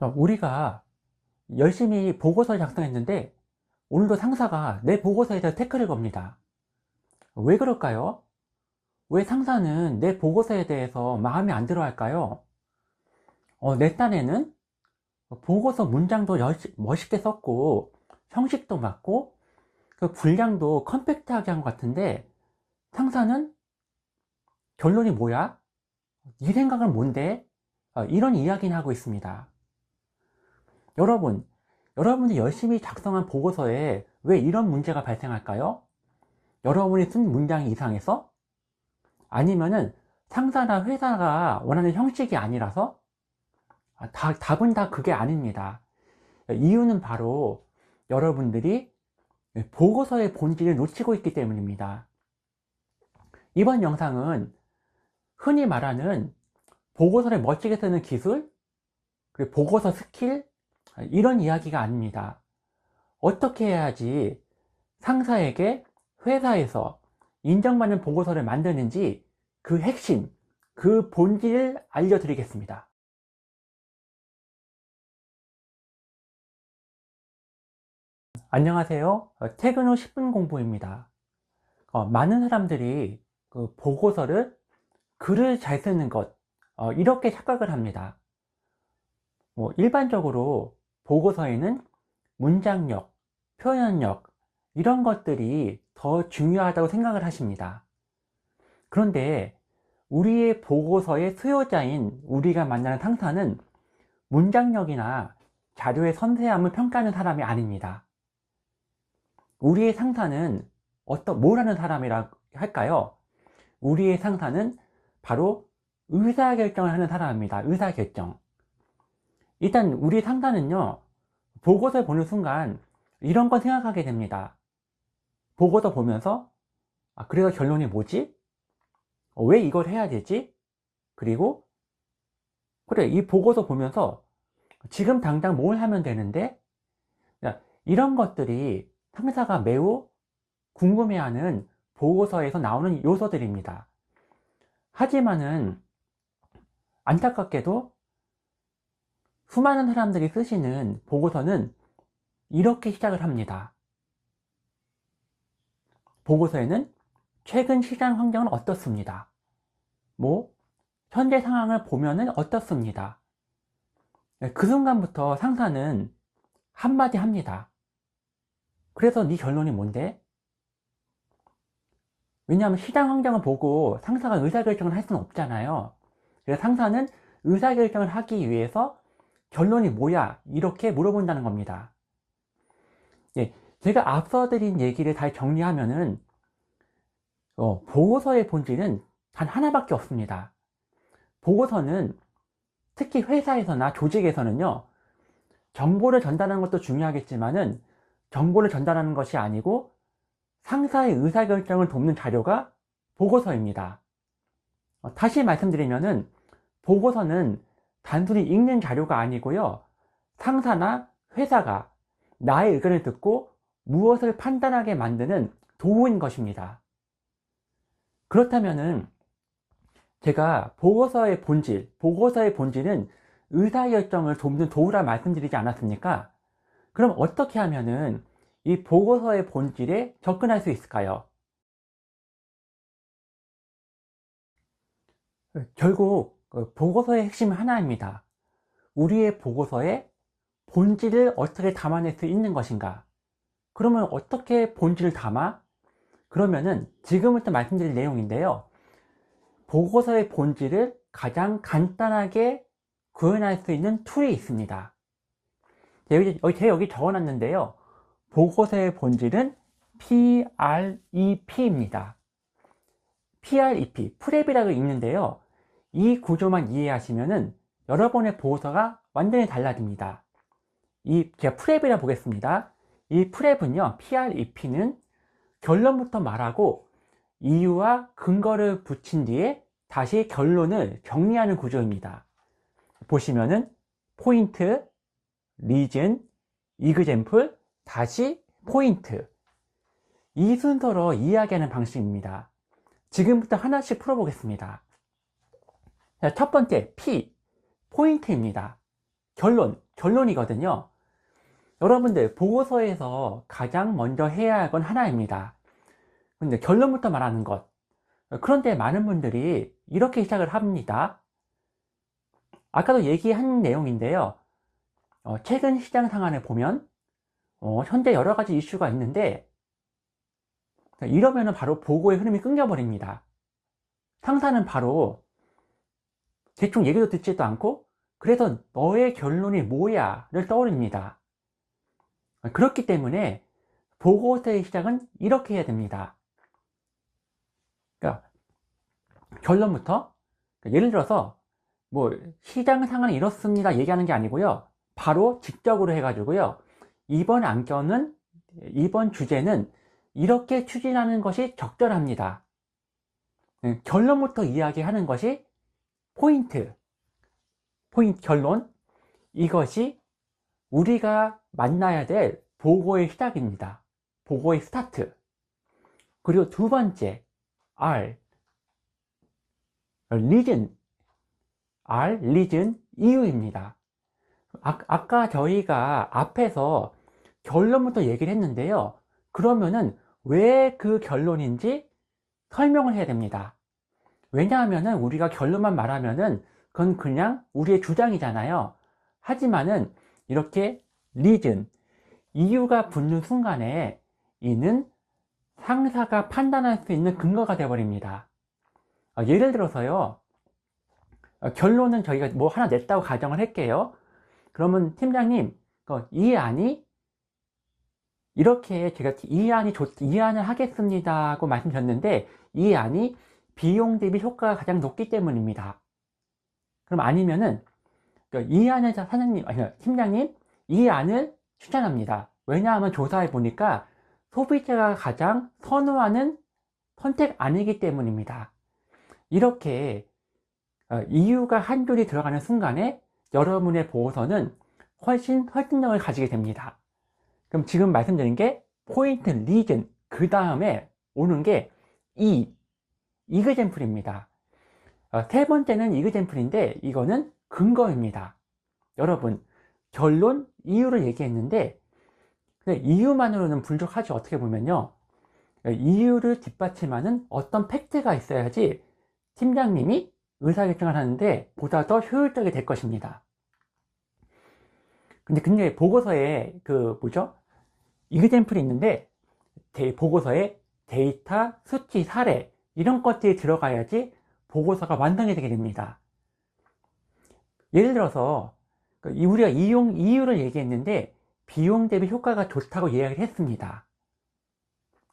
우리가 열심히 보고서를 작성했는데 오늘도 상사가 내 보고서에 대해 태클을 겁니다. 왜 그럴까요? 왜 상사는 내 보고서에 대해서 마음에 안 들어 할까요? 내 딴에는 보고서 문장도 멋있게 썼고 형식도 맞고 그 분량도 컴팩트하게 한 것 같은데 상사는 결론이 뭐야? 네 생각은 뭔데? 이런 이야기는 하고 있습니다. 여러분이 열심히 작성한 보고서에 왜 이런 문제가 발생할까요? 여러분이 쓴 문장이 이상해서? 아니면은 상사나 회사가 원하는 형식이 아니라서? 답은 다 그게 아닙니다. 이유는 바로 여러분들이 보고서의 본질을 놓치고 있기 때문입니다. 이번 영상은 흔히 말하는 보고서를 멋지게 쓰는 기술, 그리고 보고서 스킬, 이런 이야기가 아닙니다. 어떻게 해야지 상사에게 회사에서 인정받는 보고서를 만드는지 그 핵심, 그 본질을 알려드리겠습니다. 안녕하세요. 퇴근 후 10분 공부입니다. 많은 사람들이 그 보고서를 글을 잘 쓰는 것, 이렇게 착각을 합니다. 일반적으로 보고서에는 문장력, 표현력, 이런 것들이 더 중요하다고 생각을 하십니다. 그런데 우리의 보고서의 수요자인 우리가 만나는 상사는 문장력이나 자료의 섬세함을 평가하는 사람이 아닙니다. 우리의 상사는 뭘 하는 사람이라 할까요? 우리의 상사는 바로 의사결정을 하는 사람입니다. 의사결정. 일단 우리 상사는요, 보고서를 보는 순간 이런 걸 생각하게 됩니다. 보고서 보면서 그래서 결론이 뭐지? 왜 이걸 해야 되지? 그리고 그래, 이 보고서 보면서 지금 당장 뭘 하면 되는데? 이런 것들이 상사가 매우 궁금해하는 보고서에서 나오는 요소들입니다. 하지만은 안타깝게도 수많은 사람들이 쓰시는 보고서는 이렇게 시작을 합니다. 보고서에는 최근 시장 환경은 어떻습니다. 현재 상황을 보면은 어떻습니다. 그 순간부터 상사는 한마디 합니다. 그래서 네 결론이 뭔데? 왜냐하면 시장 환경을 보고 상사가 의사결정을 할 수는 없잖아요. 그래서 상사는 의사결정을 하기 위해서 결론이 뭐야? 이렇게 물어본다는 겁니다. 제가 앞서 드린 얘기를 잘 정리하면은 보고서의 본질은 단 하나밖에 없습니다. 보고서는 특히 회사에서나 조직에서는요, 정보를 전달하는 것도 중요하겠지만은 정보를 전달하는 것이 아니고 상사의 의사결정을 돕는 자료가 보고서입니다. 다시 말씀드리면은 보고서는 단순히 읽는 자료가 아니고요, 상사나 회사가 나의 의견을 듣고 무엇을 판단하게 만드는 도구인 것입니다. 그렇다면은 제가 보고서의 본질은 의사결정을 돕는 도구라 말씀드리지 않았습니까? 그럼 어떻게 하면은 이 보고서의 본질에 접근할 수 있을까요? 결국 보고서의 핵심은 하나입니다. 우리의 보고서의 본질을 어떻게 담아낼 수 있는 것인가? 그러면 어떻게 본질을 담아? 그러면은 지금부터 말씀드릴 내용인데요, 보고서의 본질을 가장 간단하게 구현할 수 있는 툴이 있습니다. 제가 여기 적어놨는데요, 보고서의 본질은 PREP입니다. PREP, 프랩이라고 읽는데요, 이 구조만 이해하시면은 여러분의 보고서가 완전히 달라집니다. 제가 프랩이라 보겠습니다. 이 프랩은요, PREP는 결론부터 말하고 이유와 근거를 붙인 뒤에 다시 결론을 정리하는 구조입니다. 보시면은 포인트, 리즌, 이그젬플, 다시 포인트, 이 순서로 이야기하는 방식입니다. 지금부터 하나씩 풀어보겠습니다. 자, 첫 번째 P, 포인트입니다. 결론, 결론이거든요. 여러분들 보고서에서 가장 먼저 해야 할 건 하나입니다. 근데 결론부터 말하는 것. 그런데 많은 분들이 이렇게 시작을 합니다. 아까도 얘기한 내용인데요. 최근 시장 상황을 보면 현재 여러 가지 이슈가 있는데 이러면은 바로 보고의 흐름이 끊겨버립니다. 상사는 바로 대충 얘기도 듣지도 않고 그래서 너의 결론이 뭐야?를 떠올립니다. 그렇기 때문에 보고서의 시작은 이렇게 해야 됩니다. 그러니까 결론부터 예를 들어서 뭐 시장 상황이 이렇습니다 얘기하는 게 아니고요. 바로 직접으로 해가지고요. 이번 주제는 이렇게 추진하는 것이 적절합니다. 결론부터 이야기하는 것이 결론. 이것이 우리가 만나야 될 보고의 시작입니다. 보고의 스타트. 그리고 두 번째, R, reason, 이유입니다. 아까 저희가 앞에서 결론부터 얘기를 했는데요. 그러면은 왜 그 결론인지 설명을 해야 됩니다. 왜냐하면은 우리가 결론만 말하면은 그건 그냥 우리의 주장이잖아요. 하지만은 이렇게 reason, 이유가 붙는 순간에 이는 상사가 판단할 수 있는 근거가 되어버립니다. 예를 들어서요. 결론은 저희가 뭐 하나 냈다고 가정을 할게요. 그러면 팀장님, 이 안이 이렇게 제가 이 안을 하겠습니다 하고 말씀드렸는데 이 안이 비용 대비 효과가 가장 높기 때문입니다. 그럼 아니면은 이 안을 팀장님 이 안을 추천합니다. 왜냐하면 조사해 보니까 소비자가 가장 선호하는 선택안이기 때문입니다. 이렇게 이유가 한 줄이 들어가는 순간에 여러분의 보고서는 훨씬 설득력을 가지게 됩니다. 그럼 지금 말씀드린 게 포인트, 리즌, 그 다음에 오는 게 이그젠플입니다. 세 번째는 이그젠플인데 이거는 근거입니다. 여러분 결론, 이유를 얘기했는데 이유만으로는 부족하죠. 어떻게 보면요. 이유를 뒷받침하는 어떤 팩트가 있어야지 팀장님이 의사결정을 하는데 보다 더 효율적이 될 것입니다. 근데 보고서에 이그젠플이 있는데 보고서에 데이터, 수치, 사례 이런 것들이 들어가야지 보고서가 완성이 되게 됩니다. 예를 들어서 우리가 이유를 얘기했는데 비용 대비 효과가 좋다고 이야기를 했습니다.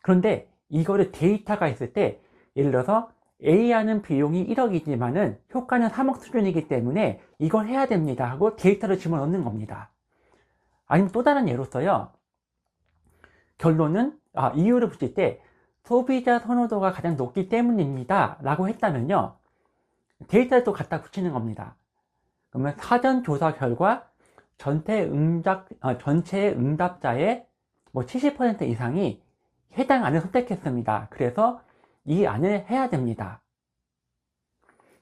그런데 이거를 데이터가 있을 때 예를 들어서 A하는 비용이 1억이지만은 효과는 3억 수준이기 때문에 이걸 해야 됩니다 하고 데이터를 집어넣는 겁니다. 아니면 또 다른 예로서요. 결론은 이유를 붙일 때 소비자 선호도가 가장 높기 때문입니다 라고 했다면요. 데이터를 또 갖다 붙이는 겁니다. 그러면 사전 조사 결과 전체 응답자의 70% 이상이 해당 안을 선택했습니다. 그래서 이 안을 해야 됩니다.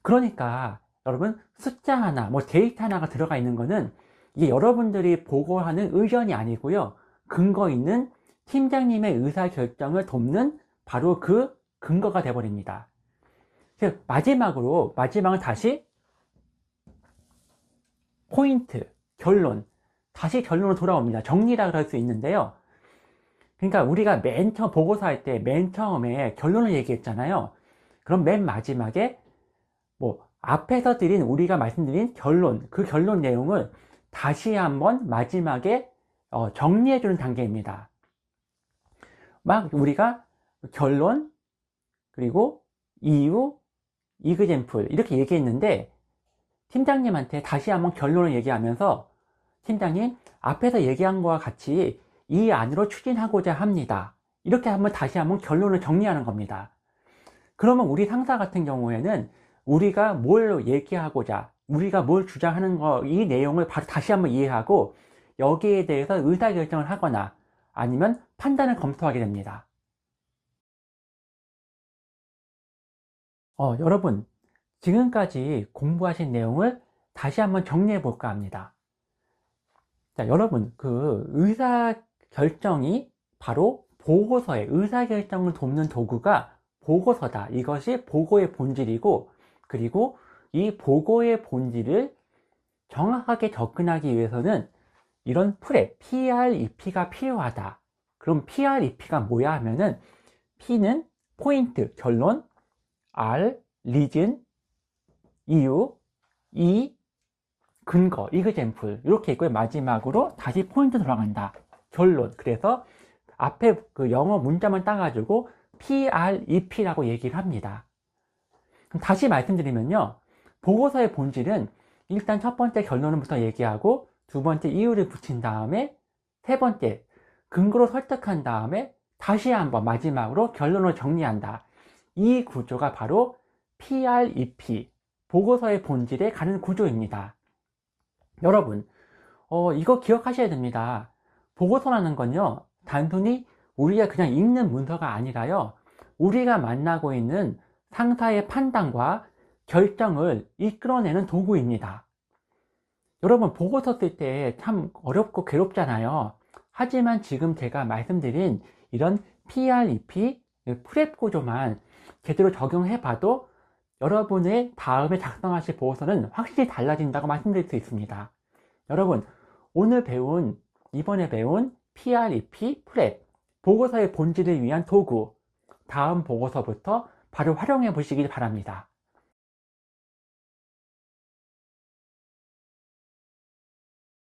그러니까 여러분 숫자 하나, 데이터 하나가 들어가 있는 거는 이게 여러분들이 보고하는 의견이 아니고요. 근거 있는 팀장님의 의사결정을 돕는 바로 그 근거가 되어버립니다. 마지막은 다시 포인트, 다시 결론으로 돌아옵니다. 정리라 그럴 수 있는데요. 그러니까 우리가 보고서 할 때 맨 처음에 결론을 얘기했잖아요. 그럼 맨 마지막에 앞에서 우리가 말씀드린 그 결론 내용을 다시 한번 마지막에 정리해주는 단계입니다. 우리가 결론, 그리고 이유, 이그젠플 이렇게 얘기했는데 팀장님한테 다시 한번 결론을 얘기하면서 팀장님 앞에서 얘기한 거와 같이 이 안으로 추진하고자 합니다. 이렇게 다시 한번 결론을 정리하는 겁니다. 그러면 우리 상사 같은 경우에는 우리가 뭘 얘기하고자, 우리가 뭘 주장하는 이 내용을 바로 다시 한번 이해하고 여기에 대해서 의사결정을 하거나 아니면 판단을 검토하게 됩니다. 여러분 지금까지 공부하신 내용을 다시 한번 정리해 볼까 합니다. 자, 여러분, 그 의사결정이 바로 보고서에 의사결정을 돕는 도구가 보고서다. 이것이 보고의 본질이고, 그리고 이 보고의 본질을 정확하게 접근하기 위해서는 이런 프렙, PREP가 필요하다. 그럼 PREP가 뭐야 하면은, P는 포인트, 결론, R, 리즌, 이유, E, 근거, 이그젬플 이렇게 있고요. 마지막으로 다시 포인트 돌아간다. 결론. 그래서 앞에 그 영어 문자만 따가지고 PREP라고 얘기를 합니다. 그럼 다시 말씀드리면요. 보고서의 본질은 일단 첫 번째 결론부터 얘기하고 두 번째 이유를 붙인 다음에 세 번째 근거로 설득한 다음에 다시 한번 마지막으로 결론을 정리한다. 이 구조가 바로 PREP, 보고서의 본질에 가는 구조입니다. 여러분, 이거 기억하셔야 됩니다. 보고서라는 건요, 단순히 우리가 그냥 읽는 문서가 아니라요, 우리가 만나고 있는 상사의 판단과 결정을 이끌어내는 도구입니다. 여러분, 보고서 쓸 때 참 어렵고 괴롭잖아요. 하지만 지금 제가 말씀드린 이런 PREP, 프렙 구조만 제대로 적용해 봐도 여러분의 다음에 작성하실 보고서는 확실히 달라진다고 말씀드릴 수 있습니다. 여러분, 이번에 배운 PREP, 프렙, 보고서의 본질을 위한 도구, 다음 보고서부터 바로 활용해 보시길 바랍니다.